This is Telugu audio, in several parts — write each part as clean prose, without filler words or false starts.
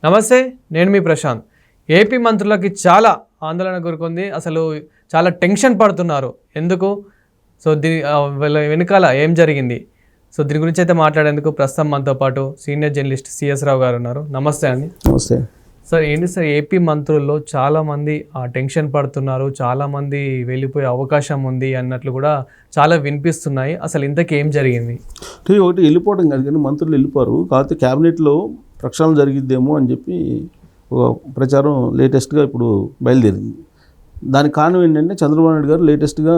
నమస్తే, నేను మీ ప్రశాంత్. ఏపీ మంత్రులకి చాలా ఆందోళన గురికొంది. అసలు చాలా టెన్షన్ పడుతున్నారు. ఎందుకు? సో వీళ్ళ వెనకాల ఏం జరిగింది? సో దీని గురించి అయితే మాట్లాడేందుకు ప్రస్తుతం మనతో పాటు సీనియర్ జర్నలిస్ట్ సిఎస్ రావు గారు ఉన్నారు. నమస్తే అండి. నమస్తే సార్. ఏంటి సార్, ఏపీ మంత్రుల్లో చాలామంది టెన్షన్ పడుతున్నారు, చాలామంది వెళ్ళిపోయే అవకాశం ఉంది అన్నట్లు కూడా చాలా వినిపిస్తున్నాయి. అసలు ఇంతకీ ఏం జరిగింది? ఒకటి వెళ్ళిపోవడం కాదు, కానీ మంత్రులు వెళ్ళిపోరు. కాకపోతే క్యాబినెట్లో ప్రక్షాళన జరిగిద్దేమో అని చెప్పి ఒక ప్రచారం లేటెస్ట్గా ఇప్పుడు బయలుదేరింది. దానికి కారణం ఏంటంటే చంద్రబాబు నాయుడు గారు లేటెస్ట్గా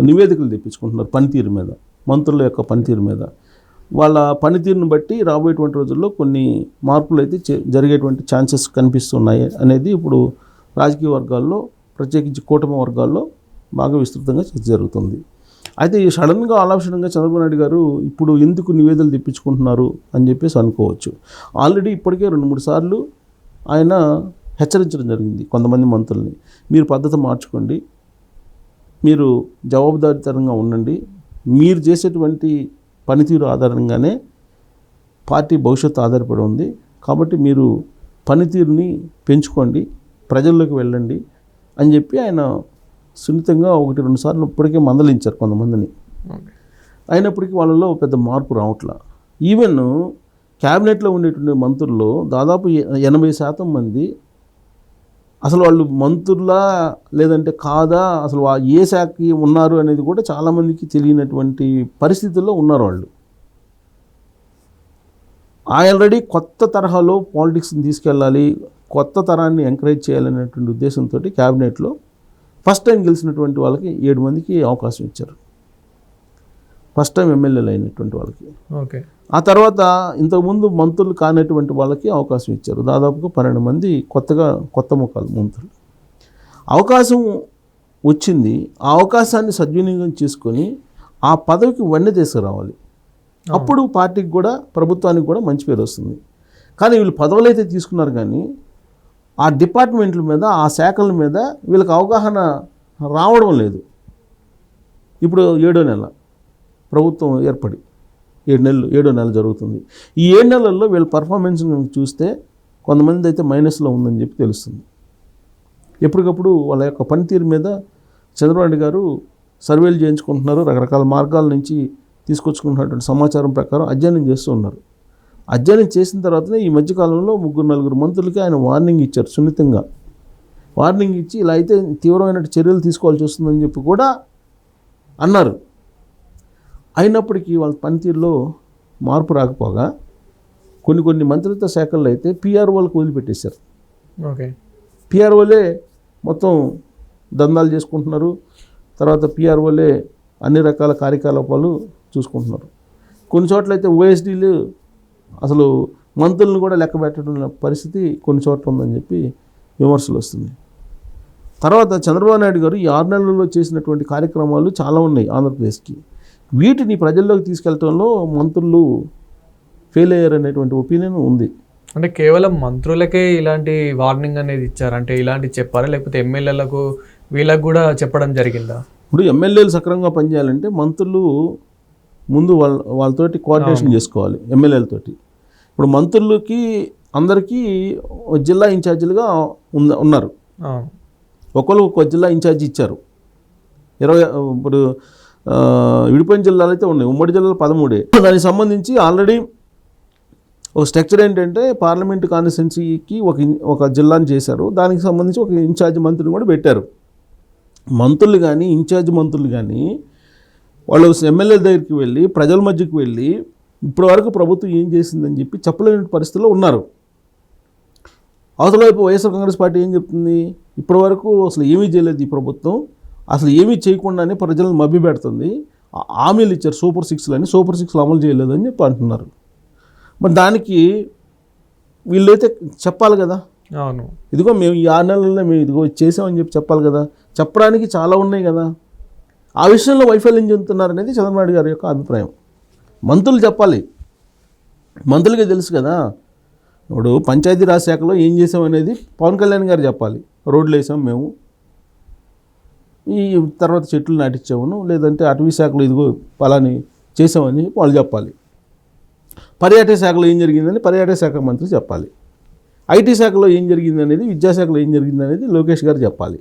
నివేదికలు తెప్పించుకుంటున్నారు పనితీరు మీద, మంత్రుల యొక్క పనితీరు మీద. వాళ్ళ పనితీరుని బట్టి రాబోయేటువంటి రోజుల్లో కొన్ని మార్పులు అయితే జరిగేటువంటి ఛాన్సెస్ కనిపిస్తున్నాయి అనేది ఇప్పుడు రాజకీయ వర్గాల్లో, ప్రత్యేకించి కూటమి వర్గాల్లో బాగా విస్తృతంగా చర్చ జరుగుతుంది. అయితే ఈ సడన్గా ఆలోచనగా చంద్రబాబు నాయుడు గారు ఇప్పుడు ఎందుకు నివేదనలు తెప్పించుకుంటున్నారు అని చెప్పేసి అనుకోవచ్చు. ఆల్రెడీ ఇప్పటికే 2-3 సార్లు ఆయన హెచ్చరించడం జరిగింది కొంతమంది మంత్రుల్ని. మీరు పద్ధతి మార్చుకోండి, మీరు జవాబుదారీతనంగా ఉండండి, మీరు చేసేటువంటి పనితీరు ఆధారంగానే పార్టీ భవిష్యత్తు ఆధారపడి ఉంది, కాబట్టి మీరు పనితీరుని పెంచుకోండి, ప్రజల్లోకి వెళ్ళండి అని చెప్పి ఆయన సున్నితంగా 1-2 సార్లు ఇప్పటికే మందలించారు కొంతమందిని. అయినప్పటికీ వాళ్ళలో పెద్ద మార్పు రావట్లా. ఈవెన్ క్యాబినెట్లో ఉండేటువంటి మంత్రుల్లో దాదాపు 80% మంది అసలు వాళ్ళు మంత్రులా లేదంటే కాదా, అసలు ఏ శాఖకి ఉన్నారు అనేది కూడా చాలామందికి తెలియనటువంటి పరిస్థితుల్లో ఉన్నారు వాళ్ళు. ఆల్రెడీ కొత్త తరహాలో పాలిటిక్స్ని తీసుకెళ్ళాలి, కొత్త తరాన్ని ఎంకరేజ్ చేయాలనేటువంటి ఉద్దేశంతో క్యాబినెట్లో ఫస్ట్ టైం గెలిచినటువంటి వాళ్ళకి 7 మందికి అవకాశం ఇచ్చారు, ఫస్ట్ టైం ఎమ్మెల్యేలు అయినటువంటి వాళ్ళకి. ఓకే. ఆ తర్వాత ఇంతకుముందు మంత్రులు కానటువంటి వాళ్ళకి అవకాశం ఇచ్చారు, దాదాపుగా 12 మంది కొత్త ముఖాలు మంత్రులు. అవకాశం వచ్చింది, ఆ అవకాశాన్ని సద్వినియోగం చేసుకొని ఆ పదవికి వన్నె తీసుకురావాలి. అప్పుడు పార్టీకి కూడా, ప్రభుత్వానికి కూడా మంచి పేరు వస్తుంది. కానీ వీళ్ళు పదవులు అయితే తీసుకున్నారు, కానీ ఆ డిపార్ట్మెంట్ల మీద, ఆ శాఖల మీద వీళ్ళకి అవగాహన రావడం లేదు. ఇప్పుడు 7వ నెల ప్రభుత్వం ఏర్పడి 7 నెలలు జరుగుతుంది. ఈ 7 నెలల్లో వీళ్ళ పర్ఫార్మెన్స్ చూస్తే కొంతమంది అయితే మైనస్లో ఉందని చెప్పి తెలుస్తుంది. ఎప్పటికప్పుడు వాళ్ళ యొక్క పనితీరు మీద చంద్రబాబు నాయుడు గారు సర్వేలు చేయించుకుంటున్నారు, రకరకాల మార్గాల నుంచి తీసుకొచ్చుకుంటున్నటువంటి సమాచారం ప్రకారం అధ్యయనం చేస్తూ ఉన్నారు. అధ్యయనం చేసిన తర్వాతనే ఈ మధ్యకాలంలో 3-4 మంత్రులకి ఆయన వార్నింగ్ ఇచ్చారు, సున్నితంగా వార్నింగ్ ఇచ్చి ఇలా అయితే తీవ్రమైన చర్యలు తీసుకోవాల్సి వస్తుందని చెప్పి కూడా అన్నారు. అయినప్పటికీ వాళ్ళ పనితీరులో మార్పు రాకపోగా కొన్ని మంత్రిత్వ శాఖల్లో అయితే పిఆర్ఓలకు వదిలిపెట్టేశారు. ఓకే. పిఆర్ఓలే మొత్తం దందాలు చేసుకుంటున్నారు, తర్వాత పిఆర్ఓలే అన్ని రకాల కార్యకలాపాలు చూసుకుంటున్నారు. కొన్ని చోట్ల అయితే ఓఎస్డీలు అసలు మంత్రులను కూడా లెక్క పెట్టడం పరిస్థితి కొన్ని చోట్ల ఉందని చెప్పి విమర్శలు వస్తున్నాయి. తర్వాత చంద్రబాబు నాయుడు గారు ఈ 6 నెలల్లో చేసినటువంటి కార్యక్రమాలు చాలా ఉన్నాయి ఆంధ్రప్రదేశ్కి. వీటిని ప్రజల్లోకి తీసుకెళ్లడంలో మంత్రులు ఫెయిల్ అయ్యారనేటువంటి ఒపీనియన్ ఉంది. అంటే కేవలం మంత్రులకే ఇలాంటి వార్నింగ్ అనేది ఇచ్చారు అంటే ఇలాంటివి చెప్పారా, లేకపోతే ఎమ్మెల్యేలకు వీళ్ళకు కూడా చెప్పడం జరిగిందా? ఇప్పుడు ఎమ్మెల్యేలు సక్రమంగా పనిచేయాలంటే మంత్రులు ముందు వాళ్ళతోటి కోఆర్డినేషన్ చేసుకోవాలి ఎమ్మెల్యేలతోటి. ఇప్పుడు మంత్రులకి అందరికీ జిల్లా ఇన్ఛార్జీలుగా ఉన్నారు, ఒకళ్ళు ఒక్కొక్క జిల్లా ఇన్ఛార్జి ఇచ్చారు. ఇప్పుడు విడిపోయిన జిల్లాలు అయితే ఉన్నాయి, ఉమ్మడి జిల్లాలు 13. దానికి సంబంధించి ఆల్రెడీ ఒక స్ట్రక్చర్ ఏంటంటే పార్లమెంటు కాన్స్టిట్యున్సీకి ఒక జిల్లాని చేశారు, దానికి సంబంధించి ఒక ఇన్ఛార్జి మంత్రిని కూడా పెట్టారు. మంత్రులు కానీ ఇన్ఛార్జి మంత్రులు కానీ వాళ్ళు ఎమ్మెల్యేల దగ్గరికి వెళ్ళి ప్రజల మధ్యకి వెళ్ళి ఇప్పటి వరకు ప్రభుత్వం ఏం చేసిందని చెప్పి చెప్పలేని పరిస్థితుల్లో ఉన్నారు. అవతల వైపు వైఎస్ఆర్ కాంగ్రెస్ పార్టీ ఏం చెప్తుంది, ఇప్పటి వరకు అసలు ఏమీ చేయలేదు ఈ ప్రభుత్వం, అసలు ఏమీ చేయకుండానే ప్రజలను మభ్యపెడుతుంది, హామీలు ఇచ్చారు సూపర్ 6లు అని, సూపర్ 6లు అమలు చేయలేదని చెప్పి అంటున్నారు. మరి దానికి వీళ్ళైతే చెప్పాలి కదా, అవును ఇదిగో మేము ఈ 6 నెలల్లో మేము ఇదిగో చేసామని చెప్పి చెప్పాలి కదా. చెప్పడానికి చాలా ఉన్నాయి కదా. ఆ విషయంలో వైఫల్యం చెందుతున్నారు అనేది చంద్రబాబు నాయుడు గారి యొక్క అభిప్రాయం. మంత్రులు చెప్పాలి, మంత్రులకే తెలుసు కదా. ఇప్పుడు పంచాయతీరాజ్ శాఖలో ఏం చేసామనేది పవన్ కళ్యాణ్ గారు చెప్పాలి, రోడ్లు వేసాం మేము, ఈ తర్వాత చెట్లు నాటించామను, లేదంటే అటవీ శాఖలో ఇదిగో పలాని చేసామని వాళ్ళు చెప్పాలి. పర్యాటక శాఖలో ఏం జరిగిందని పర్యాటక శాఖ మంత్రి చెప్పాలి. ఐటీ శాఖలో ఏం జరిగింది అనేది, విద్యాశాఖలో ఏం జరిగింది అనేది లోకేష్ గారు చెప్పాలి.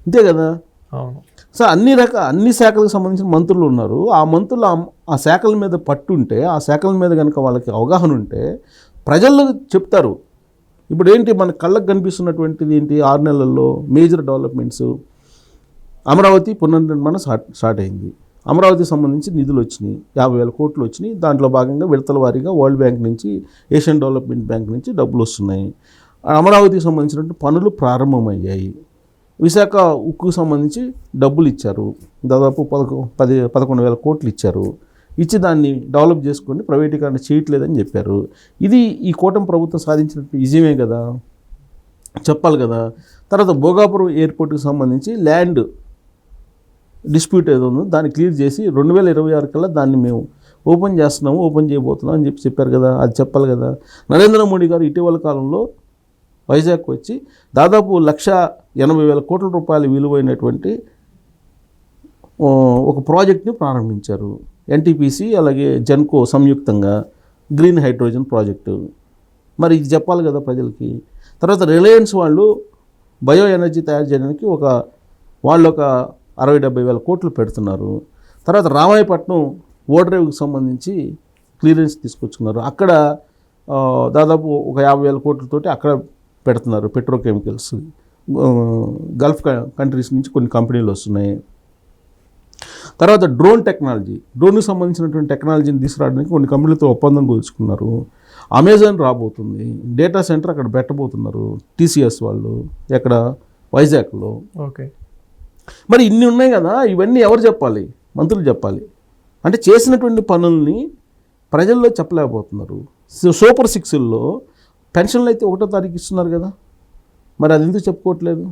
అంతే కదా. అవును. సో అన్ని శాఖలకు సంబంధించిన మంత్రులు ఉన్నారు. ఆ మంత్రులు ఆ శాఖల మీద పట్టుంటే, ఆ శాఖల మీద కనుక వాళ్ళకి అవగాహన ఉంటే ప్రజలకు చెప్తారు. ఇప్పుడు ఏంటి మన కళ్ళకు కనిపిస్తున్నటువంటిది ఏంటి, 6 నెలల్లో మేజర్ డెవలప్మెంట్స్. అమరావతి పునర్నిర్మాణం స్టార్ట్ అయింది. అమరావతికి సంబంధించి నిధులు వచ్చినాయి, 50,000 కోట్లు వచ్చినాయి. దాంట్లో భాగంగా విడతల వారీగా వరల్డ్ బ్యాంక్ నుంచి, ఏషియన్ డెవలప్మెంట్ బ్యాంక్ నుంచి డబ్బులు వస్తున్నాయి. అమరావతికి సంబంధించినటువంటి పనులు ప్రారంభమయ్యాయి. విశాఖ ఉక్కుకు సంబంధించి డబ్బులు ఇచ్చారు, దాదాపు 11,000 కోట్లు ఇచ్చారు. ఇచ్చి దాన్ని డెవలప్ చేసుకొని ప్రైవేటీకరణ చేయట్లేదని చెప్పారు. ఇది ఈ కూటమి ప్రభుత్వం సాధించినట్టు విజయమే కదా, చెప్పాలి కదా. తర్వాత భోగాపురం ఎయిర్పోర్ట్కి సంబంధించి ల్యాండ్ డిస్ప్యూట్ ఏదో ఉందో దాన్ని క్లియర్ చేసి 2026 కల్లా దాన్ని మేము ఓపెన్ చేస్తున్నాము, ఓపెన్ చేయబోతున్నాం అని చెప్పారు కదా, అది చెప్పాలి కదా. నరేంద్ర మోడీ గారు ఇటీవల కాలంలో వైజాగ్ వచ్చి దాదాపు 1,80,000 కోట్ల రూపాయల విలువైనటువంటి ఒక ప్రాజెక్ట్ని ప్రారంభించారు. ఎన్టీపీసీ అలాగే జెన్కో సంయుక్తంగా గ్రీన్ హైడ్రోజన్ ప్రాజెక్టు. మరి ఇది చెప్పాలి కదా ప్రజలకి. తర్వాత రిలయన్స్ వాళ్ళు బయో ఎనర్జీ తయారు చేయడానికి వాళ్ళు ఒక 60,000-70,000 కోట్లు పెడుతున్నారు. తర్వాత రామాయపట్నం ఓడరేవుకి సంబంధించి క్లియరెన్స్ తీసుకొచ్చుకున్నారు. అక్కడ దాదాపు ఒక 50,000 కోట్లతోటి అక్కడ పెడుతున్నారు పెట్రోకెమికల్స్. గల్ఫ్ కంట్రీస్ నుంచి కొన్ని కంపెనీలు వస్తున్నాయి. తర్వాత డ్రోన్కి సంబంధించినటువంటి టెక్నాలజీని తీసుకురావడానికి కొన్ని కంపెనీలతో ఒప్పందం కుదుర్చుకున్నారు. అమెజాన్ రాబోతుంది, డేటా సెంటర్ అక్కడ పెట్టబోతున్నారు టీసీఎస్ వాళ్ళు, ఎక్కడ వైజాగ్లో. ఓకే. మరి ఇన్ని ఉన్నాయి కదా, ఇవన్నీ ఎవరు చెప్పాలి? మంత్రులు చెప్పాలి. అంటే చేసినటువంటి పనుల్ని ప్రజల్లో చెప్పలేకపోతున్నారు. సూపర్ 6ల్లో పెన్షన్లు అయితే 1వ తారీఖు ఇస్తున్నారు కదా, మరి అది ఎందుకు చెప్పుకోవట్లేదు?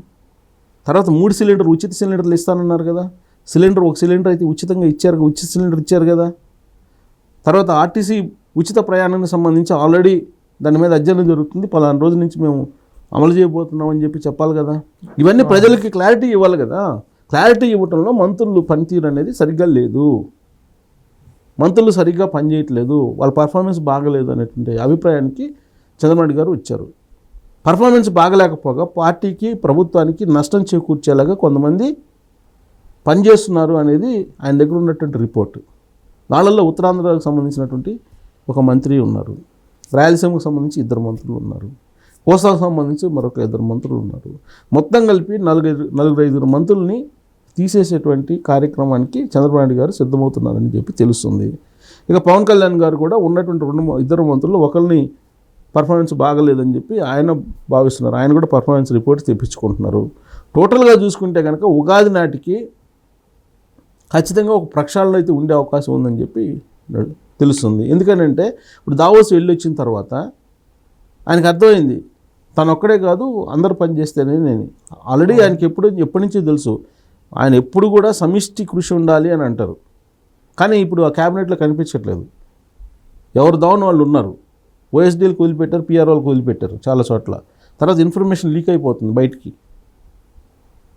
తర్వాత 3 సిలిండర్ ఉచిత సిలిండర్లు ఇస్తానన్నారు కదా, ఒక సిలిండర్ అయితే ఉచితంగా ఇచ్చారు, ఉచిత సిలిండర్ ఇచ్చారు కదా. తర్వాత ఆర్టీసీ ఉచిత ప్రయాణానికి సంబంధించి ఆల్రెడీ దాని మీద అధ్యయనం జరుగుతుంది, 14 రోజుల నుంచి మేము అమలు చేయబోతున్నాం అని చెప్పి చెప్పాలి కదా. ఇవన్నీ ప్రజలకి క్లారిటీ ఇవ్వాలి కదా. క్లారిటీ ఇవ్వటంలో మంత్రులు పనితీరు అనేది సరిగ్గా లేదు, మంత్రులు సరిగ్గా పనిచేయట్లేదు, వాళ్ళ పర్ఫార్మెన్స్ బాగలేదు అనేటువంటి అభిప్రాయానికి చంద్రబాబు గారు వచ్చారు. పర్ఫార్మెన్స్ బాగలేకపోగా పార్టీకి ప్రభుత్వానికి నష్టం చేకూర్చేలాగా కొంతమంది పనిచేస్తున్నారు అనేది ఆయన దగ్గర ఉన్నటువంటి రిపోర్ట్. వాళ్ళల్లో ఉత్తరాంధ్రకు సంబంధించినటువంటి ఒక మంత్రి ఉన్నారు, రాయలసీమకు సంబంధించి 2 మంత్రులు ఉన్నారు, కోస్తాకు సంబంధించి మరొక 2 మంత్రులు ఉన్నారు. మొత్తం కలిపి 4-5 మంత్రుల్ని తీసేసేటువంటి కార్యక్రమానికి చంద్రబాబు నాయుడు గారు సిద్ధమవుతున్నారని చెప్పి తెలుస్తుంది. ఇక పవన్ కళ్యాణ్ గారు కూడా ఉన్నటువంటి 2 మంత్రులు ఒకరిని పర్ఫార్మెన్స్ బాగలేదని చెప్పి ఆయన భావిస్తున్నారు. ఆయన కూడా పర్ఫార్మెన్స్ రిపోర్ట్స్ తెప్పించుకుంటున్నారు. టోటల్గా చూసుకుంటే కనుక ఉగాది నాటికి ఖచ్చితంగా ఒక ప్రక్షాళన అయితే ఉండే అవకాశం ఉందని చెప్పి తెలుస్తుంది. ఎందుకంటే ఇప్పుడు దావోస్ వెళ్ళి వచ్చిన తర్వాత ఆయనకు అర్థమైంది, తను ఒక్కడే కాదు అందరూ పనిచేస్తేనే. నేను ఆల్రెడీ ఆయనకి ఎప్పటి నుంచో తెలుసు, ఆయన ఎప్పుడు కూడా సమిష్టి కృషి ఉండాలి అని అంటారు. కానీ ఇప్పుడు ఆ క్యాబినెట్లో కనిపించట్లేదు. ఎవరు దావని వాళ్ళు ఉన్నారు. ఓఎస్డీలకు వదిలిపెట్టారు, పిఆర్ఓలకు వదిలిపెట్టారు చాలా చోట్ల. తర్వాత ఇన్ఫర్మేషన్ లీక్ అయిపోతుంది బయటికి.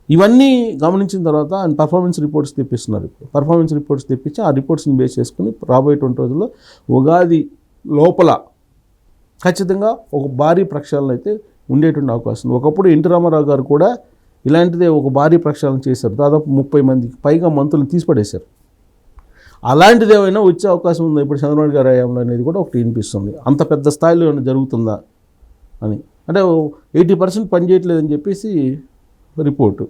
ఇవన్నీ గమనించిన తర్వాత ఆయన పర్ఫార్మెన్స్ రిపోర్ట్స్ తెప్పిస్తున్నారు. పర్ఫార్మెన్స్ రిపోర్ట్స్ తెప్పించి ఆ రిపోర్ట్స్ని బేస్ చేసుకుని రాబోయే 20 రోజుల్లో ఉగాది లోపల ఖచ్చితంగా ఒక భారీ ప్రక్షాళన అయితే ఉండేటువంటి అవకాశం ఉంది. ఒకప్పుడు ఎన్టీ రామారావు గారు కూడా ఇలాంటిదే ఒక భారీ ప్రక్షాళన చేశారు. దాదాపు 30 మందికి పైగా మంత్రులను తీసిపడేశారు. అలాంటిది ఏమైనా వచ్చే అవకాశం ఉందా ఇప్పుడు చంద్రబాబు గారి హయాంలో అనేది కూడా ఒకటి వినిపిస్తుంది. అంత పెద్ద స్థాయిలో ఏమైనా జరుగుతుందా అని. అంటే 80% పనిచేయట్లేదని చెప్పేసి రిపోర్టు.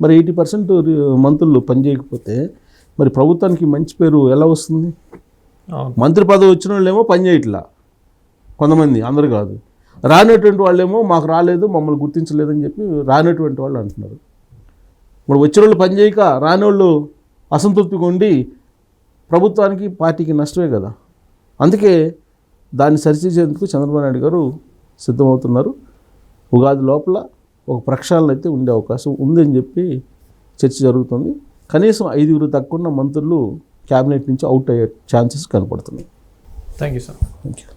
మరి 80% మంత్రులు పనిచేయకపోతే మరి ప్రభుత్వానికి మంచి పేరు ఎలా వస్తుంది? మంత్రి పదవి వచ్చిన వాళ్ళేమో పనిచేయట్లా కొంతమంది, అందరు కాదు. రానటువంటి వాళ్ళేమో మాకు రాలేదు, మమ్మల్ని గుర్తించలేదని చెప్పి రానటువంటి వాళ్ళు అంటున్నారు. ఇప్పుడు వచ్చిన వాళ్ళు పనిచేయక రాని వాళ్ళు అసంతృప్తిగా ఉండి ప్రభుత్వానికి పార్టీకి నష్టమే కదా. అందుకే దాన్ని సరిచేసేందుకు చంద్రబాబు నాయుడు గారు సిద్ధమవుతున్నారు. ఉగాది లోపల ఒక ప్రక్షాళన అయితే ఉండే అవకాశం ఉందని చెప్పి చర్చ జరుగుతుంది. కనీసం 5 తక్కువ మంత్రులు క్యాబినెట్ నుంచి అవుట్ అయ్యే ఛాన్సెస్ కనపడుతున్నాయి. Thank you sir. Thank you.